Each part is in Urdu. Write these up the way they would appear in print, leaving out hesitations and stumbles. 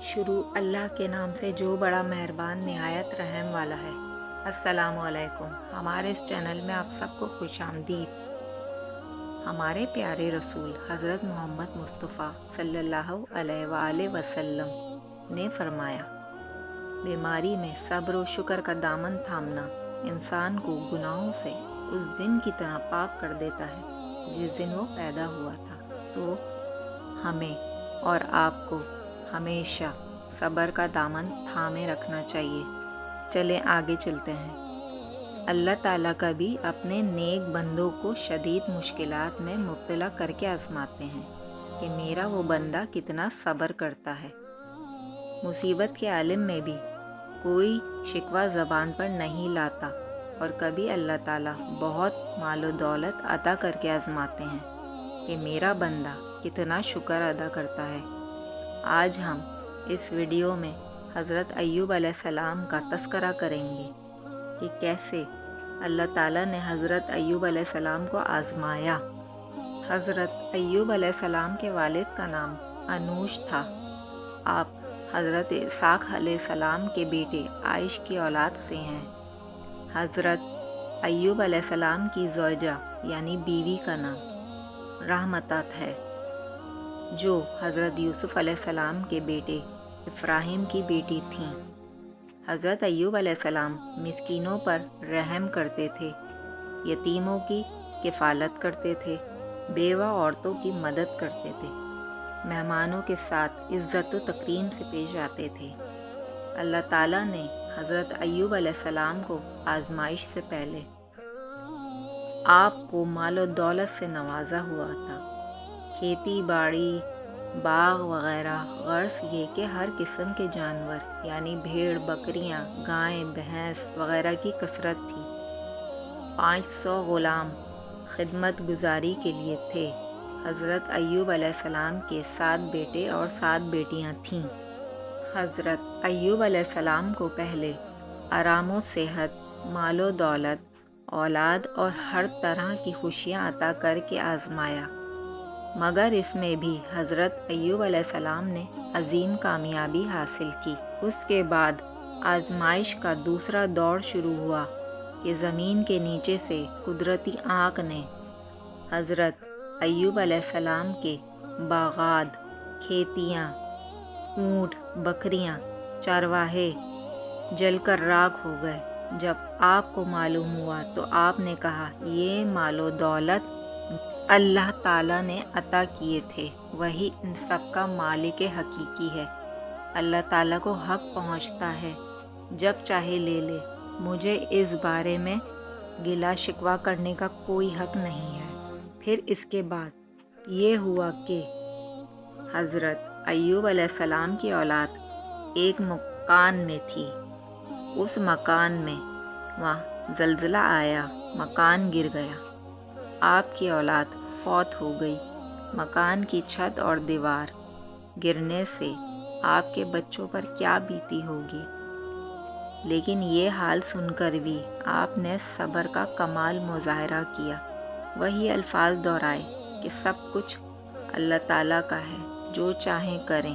شروع اللہ کے نام سے جو بڑا مہربان نہایت رحم والا ہے۔ السلام علیکم، ہمارے اس چینل میں آپ سب کو خوش آمدید۔ ہمارے پیارے رسول حضرت محمد مصطفیٰ صلی اللہ علیہ وآلہ وسلم نے فرمایا، بیماری میں صبر و شکر کا دامن تھامنا انسان کو گناہوں سے اس دن کی طرح پاک کر دیتا ہے جس دن وہ پیدا ہوا تھا۔ تو ہمیں اور آپ کو ہمیشہ صبر کا دامن تھامے رکھنا چاہیے۔ چلیں آگے چلتے ہیں۔ اللہ تعالیٰ کا بھی اپنے نیک بندوں کو شدید مشکلات میں مبتلا کر کے آزماتے ہیں کہ میرا وہ بندہ کتنا صبر کرتا ہے۔ مصیبت کے عالم میں بھی کوئی شکوہ زبان پر نہیں لاتا، اور کبھی اللہ تعالیٰ بہت مال و دولت عطا کر کے آزماتے ہیں کہ میرا بندہ کتنا شکر ادا کرتا ہے۔ آج ہم اس ویڈیو میں حضرت ایوب علیہ السلام کا تذکرہ کریں گے کہ کیسے اللہ تعالیٰ نے حضرت ایوب علیہ السلام کو آزمایا۔ حضرت ایوب علیہ السلام کے والد کا نام انوش تھا۔ آپ حضرت اسحاق علیہ السلام کے بیٹے عائش کی اولاد سے ہیں۔ حضرت ایوب علیہ السلام کی زوجہ یعنی بیوی کا نام رحمتات ہے، جو حضرت یوسف علیہ السلام کے بیٹے ابراہیم کی بیٹی تھیں۔ حضرت ایوب علیہ السلام مسکینوں پر رحم کرتے تھے، یتیموں کی کفالت کرتے تھے، بیوہ عورتوں کی مدد کرتے تھے، مہمانوں کے ساتھ عزت و تکریم سے پیش آتے تھے۔ اللہ تعالیٰ نے حضرت ایوب علیہ السلام کو آزمائش سے پہلے آپ کو مال و دولت سے نوازا ہوا تھا۔ کھیتی باڑی، باغ وغیرہ، غرض یہ کہ ہر قسم کے جانور یعنی بھیڑ، بکریاں، گائیں، بھینس وغیرہ کی کثرت تھی۔ 500 غلام خدمت گزاری کے لیے تھے۔ حضرت ایوب علیہ السلام کے 7 بیٹے اور 7 بیٹیاں تھیں۔ حضرت ایوب علیہ السلام کو پہلے آرام و صحت، مال و دولت، اولاد اور ہر طرح کی خوشیاں عطا کر کے آزمایا، مگر اس میں بھی حضرت ایوب علیہ السلام نے عظیم کامیابی حاصل کی۔ اس کے بعد آزمائش کا دوسرا دور شروع ہوا کہ زمین کے نیچے سے قدرتی آنکھ نے حضرت ایوب علیہ السلام کے باغات، کھیتیاں، اونٹ، بکریاں، چرواہے جل کر راکھ ہو گئے۔ جب آپ کو معلوم ہوا تو آپ نے کہا، یہ مال و دولت اللہ تعالیٰ نے عطا کیے تھے، وہی ان سب کا مالک حقیقی ہے۔ اللہ تعالیٰ کو حق پہنچتا ہے، جب چاہے لے لے، مجھے اس بارے میں گلہ شکوہ کرنے کا کوئی حق نہیں ہے۔ پھر اس کے بعد یہ ہوا کہ حضرت ایوب علیہ السلام کی اولاد ایک مکان میں تھی۔ اس مکان میں وہاں زلزلہ آیا، مکان گر گیا، آپ کی اولاد فوت ہو گئی۔ مکان کی چھت اور دیوار گرنے سے آپ کے بچوں پر کیا بیتی ہوگی، لیکن یہ حال سن کر بھی آپ نے صبر کا کمال مظاہرہ کیا۔ وہی الفاظ دہرائے کہ سب کچھ اللہ تعالیٰ کا ہے، جو چاہیں کریں۔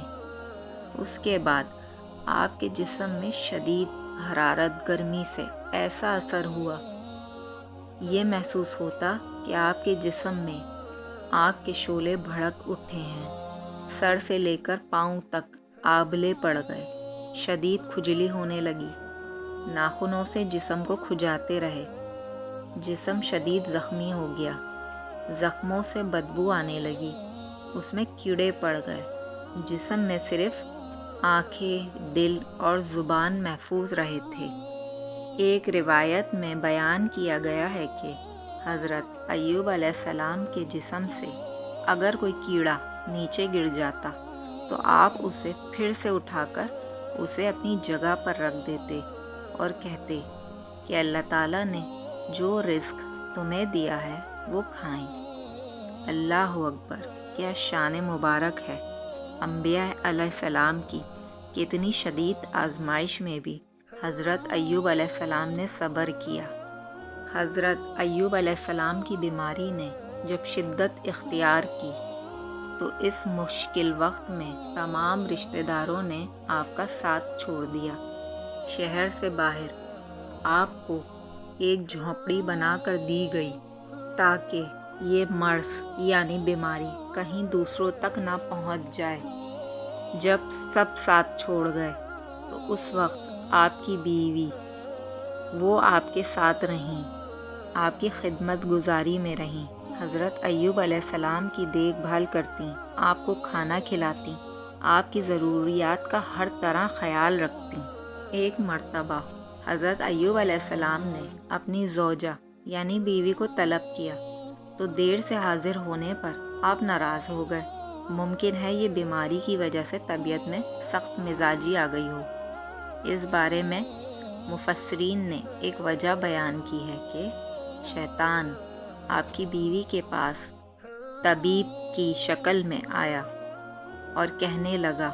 اس کے بعد آپ کے جسم میں شدید حرارت، گرمی سے ایسا اثر ہوا، یہ محسوس ہوتا کہ آپ کے جسم میں آگ کے شعلے بھڑک اٹھے ہیں۔ سر سے لے کر پاؤں تک آبلے پڑ گئے، شدید کھجلی ہونے لگی، ناخنوں سے جسم کو کھجاتے رہے، جسم شدید زخمی ہو گیا، زخموں سے بدبو آنے لگی، اس میں کیڑے پڑ گئے، جسم میں صرف آنکھیں، دل اور زبان محفوظ رہے تھے۔ ایک روایت میں بیان کیا گیا ہے کہ حضرت ایوب علیہ السلام کے جسم سے اگر کوئی کیڑا نیچے گر جاتا تو آپ اسے پھر سے اٹھا کر اسے اپنی جگہ پر رکھ دیتے اور کہتے کہ اللہ تعالیٰ نے جو رزق تمہیں دیا ہے وہ کھائیں۔ اللہ اکبر، کیا شان مبارک ہے! انبیاء علیہ السلام کی کتنی شدید آزمائش میں بھی حضرت ایوب علیہ السلام نے صبر کیا۔ حضرت ایوب علیہ السلام کی بیماری نے جب شدت اختیار کی تو اس مشکل وقت میں تمام رشتہ داروں نے آپ کا ساتھ چھوڑ دیا۔ شہر سے باہر آپ کو ایک جھونپڑی بنا کر دی گئی تاکہ یہ مرض یعنی بیماری کہیں دوسروں تک نہ پہنچ جائے۔ جب سب ساتھ چھوڑ گئے تو اس وقت آپ کی بیوی وہ آپ کے ساتھ رہیں، آپ کی خدمت گزاری میں رہیں، حضرت ایوب علیہ السلام کی دیکھ بھال کرتیں، آپ کو کھانا کھلاتیں، آپ کی ضروریات کا ہر طرح خیال رکھتیں۔ ایک مرتبہ حضرت ایوب علیہ السلام نے اپنی زوجہ یعنی بیوی کو طلب کیا تو دیر سے حاضر ہونے پر آپ ناراض ہو گئے۔ ممکن ہے یہ بیماری کی وجہ سے طبیعت میں سخت مزاجی آ گئی ہو۔ اس بارے میں مفسرین نے ایک وجہ بیان کی ہے کہ شیطان آپ کی بیوی کے پاس طبیب کی شکل میں آیا اور کہنے لگا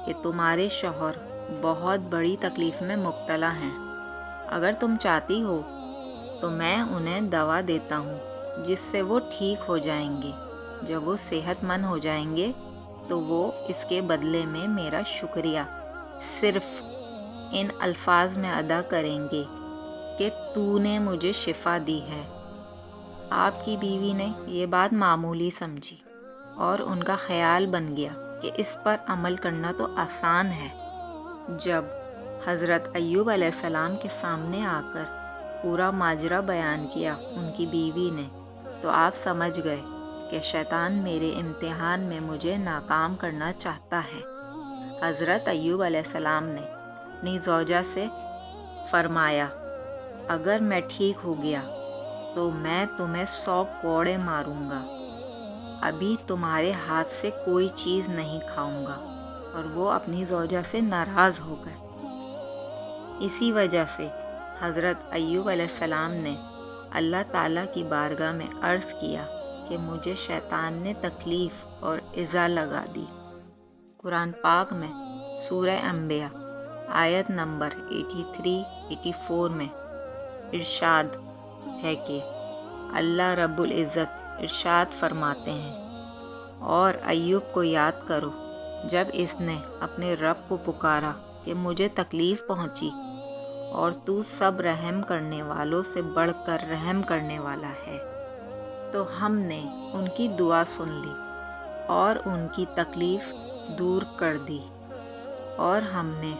کہ تمہارے شوہر بہت بڑی تکلیف میں مبتلا ہیں، اگر تم چاہتی ہو تو میں انہیں دوا دیتا ہوں جس سے وہ ٹھیک ہو جائیں گے۔ جب وہ صحت مند ہو جائیں گے تو وہ اس کے بدلے میں میرا شکریہ صرف ان الفاظ میں ادا کریں گے کہ تو نے مجھے شفا دی ہے۔ آپ کی بیوی نے یہ بات معمولی سمجھی اور ان کا خیال بن گیا کہ اس پر عمل کرنا تو آسان ہے۔ جب حضرت ایوب علیہ السلام کے سامنے آ کر پورا ماجرا بیان کیا ان کی بیوی نے تو آپ سمجھ گئے کہ شیطان میرے امتحان میں مجھے ناکام کرنا چاہتا ہے۔ حضرت ایوب علیہ السلام نے اپنی زوجہ سے فرمایا، اگر میں ٹھیک ہو گیا تو میں تمہیں 100 کوڑے ماروں گا، ابھی تمہارے ہاتھ سے کوئی چیز نہیں کھاؤں گا۔ اور وہ اپنی زوجہ سے ناراض ہو گئے۔ اسی وجہ سے حضرت ایوب علیہ السلام نے اللہ تعالیٰ کی بارگاہ میں عرض کیا کہ مجھے شیطان نے تکلیف اور ایذا لگا دی۔ قرآن پاک میں سورہ انبیاء آیت نمبر 83-84 میں ارشاد ہے کہ اللہ رب العزت ارشاد فرماتے ہیں، اور ایوب کو یاد کرو جب اس نے اپنے رب کو پکارا کہ مجھے تکلیف پہنچی، اور تو سب رحم کرنے والوں سے بڑھ کر رحم کرنے والا ہے، تو ہم نے ان کی دعا سن لی اور ان کی تکلیف دور کر دی، اور ہم نے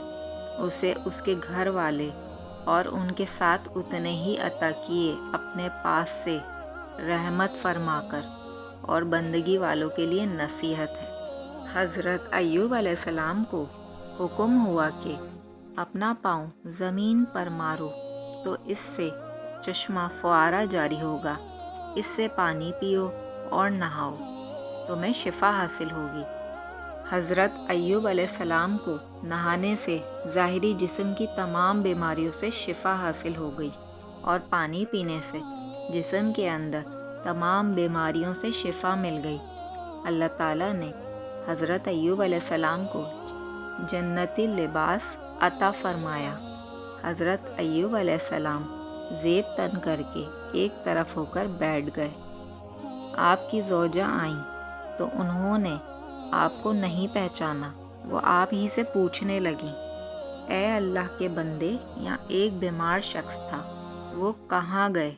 اسے اس کے گھر والے اور ان کے ساتھ اتنے ہی عطا کیے اپنے پاس سے رحمت فرما کر، اور بندگی والوں کے لیے نصیحت ہے۔ حضرت ایوب علیہ السلام کو حکم ہوا کہ اپنا پاؤں زمین پر مارو تو اس سے چشمہ فوارہ جاری ہوگا، اس سے پانی پیو اور نہاؤ، تمہیں شفا حاصل ہوگی۔ حضرت ایوب علیہ السلام کو نہانے سے ظاہری جسم کی تمام بیماریوں سے شفا حاصل ہو گئی، اور پانی پینے سے جسم کے اندر تمام بیماریوں سے شفا مل گئی۔ اللہ تعالیٰ نے حضرت ایوب علیہ السلام کو جنتی لباس عطا فرمایا۔ حضرت ایوب علیہ السلام زیب تن کر کے ایک طرف ہو کر بیٹھ گئے۔ آپ کی زوجہ آئیں تو انہوں نے آپ کو نہیں پہچانا، وہ آپ ہی سے پوچھنے لگیں، اے اللہ کے بندے، یہاں ایک بیمار شخص تھا، وہ کہاں گئے؟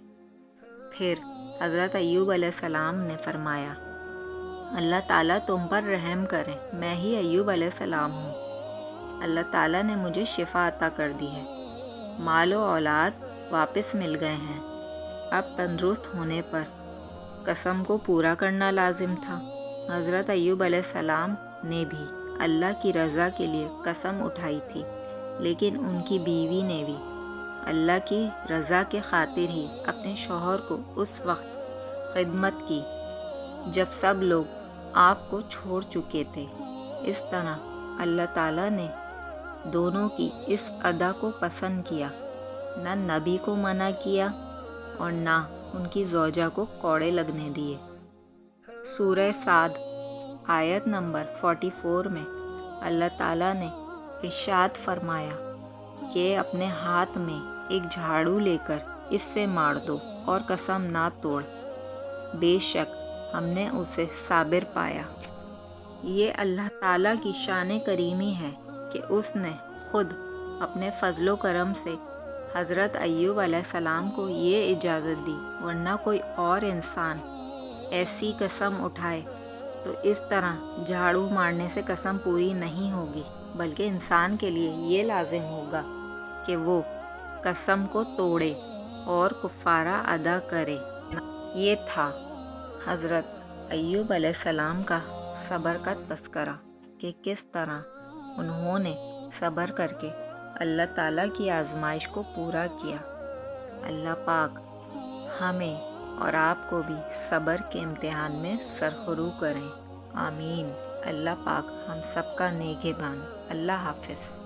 پھر حضرت ایوب علیہ السلام نے فرمایا، اللہ تعالیٰ تم پر رحم کرے، میں ہی ایوب علیہ السلام ہوں، اللہ تعالیٰ نے مجھے شفا عطا کر دی ہے، مال و اولاد واپس مل گئے ہیں، اب تندرست ہونے پر قسم کو پورا کرنا لازم تھا۔ حضرت ایوب علیہ السلام نے بھی اللہ کی رضا کے لیے قسم اٹھائی تھی، لیکن ان کی بیوی نے بھی اللہ کی رضا کے خاطر ہی اپنے شوہر کو اس وقت خدمت کی جب سب لوگ آپ کو چھوڑ چکے تھے۔ اس طرح اللہ تعالیٰ نے دونوں کی اس ادا کو پسند کیا، نہ نبی کو منع کیا اور نہ ان کی زوجہ کو کوڑے لگنے دیے۔ سورہ صاد آیت نمبر 44 میں اللہ تعالیٰ نے ارشاد فرمایا کہ اپنے ہاتھ میں ایک جھاڑو لے کر اس سے مار دو اور قسم نہ توڑ، بے شک ہم نے اسے صابر پایا۔ یہ اللہ تعالیٰ کی شان کریمی ہے کہ اس نے خود اپنے فضل و کرم سے حضرت ایوب علیہ السلام کو یہ اجازت دی، ورنہ کوئی اور انسان ایسی قسم اٹھائے تو اس طرح جھاڑو مارنے سے قسم پوری نہیں ہوگی، بلکہ انسان کے لیے یہ لازم ہوگا کہ وہ قسم کو توڑے اور کفارہ ادا کرے۔ یہ تھا حضرت ایوب علیہ السلام کا صبر کا تذکرہ کہ کس طرح انہوں نے صبر کر کے اللہ تعالیٰ کی آزمائش کو پورا کیا۔ اللہ پاک ہمیں اور آپ کو بھی صبر کے امتحان میں سرخرو کریں، آمین۔ اللہ پاک ہم سب کا نگہبان۔ اللہ حافظ۔